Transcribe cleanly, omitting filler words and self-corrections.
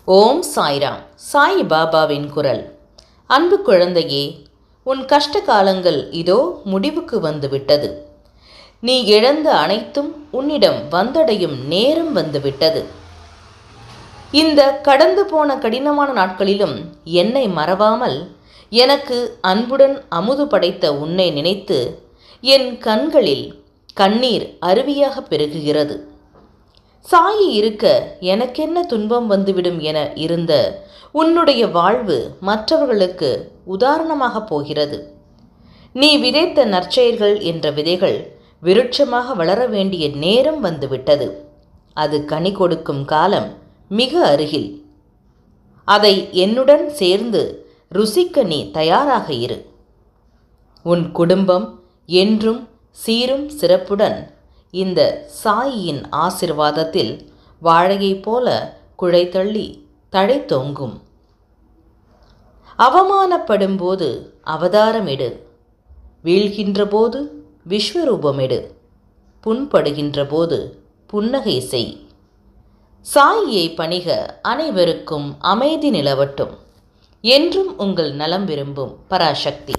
ஓம் சாய்ராம். சாய் பாபாவின் குரல். அன்பு குழந்தையே, உன் கஷ்ட காலங்கள் இதோ முடிவுக்கு வந்துவிட்டது. நீ இழந்த அனைத்தும் உன்னிடம் வந்தடையும் நேரம் வந்துவிட்டது. இந்த கடந்து போன கடினமான நாட்களிலும் என்னை மறவாமல் எனக்கு அன்புடன் அமுது படைத்த உன்னை நினைத்து என் கண்களில் கண்ணீர் அருவியாக பெருகுகிறது. சாயி இருக்க எனக்கென்ன துன்பம் வந்துவிடும் என இருந்த உன்னுடைய வாழ்வு மற்றவர்களுக்கு உதாரணமாக போகிறது. நீ விதைத்த நற்செயல்கள் என்ற விதைகள் விருட்சமாக வளர வேண்டிய நேரம் வந்துவிட்டது. அது கனி கொடுக்கும் காலம் மிக அருகில். அதை என்னுடன் சேர்ந்து ருசிக்க நீ தயாராக இரு. உன் குடும்பம் என்றும் சீரும் சிறப்புடன் இந்த சாயியின் ஆசிர்வாதத்தில் வாழையைப் போல குழைத்தள்ளி தழைத்தோங்கும். அவமானப்படும் போது அவதாரமிடு, வீழ்கின்ற போது விஸ்வரூபமிடு, புண்படுகின்ற போது புன்னகை செய். சாயியை பணிக. அனைவருக்கும் அமைதி நிலவட்டும். என்றும் உங்கள் நலம் விரும்பும் பராசக்தி.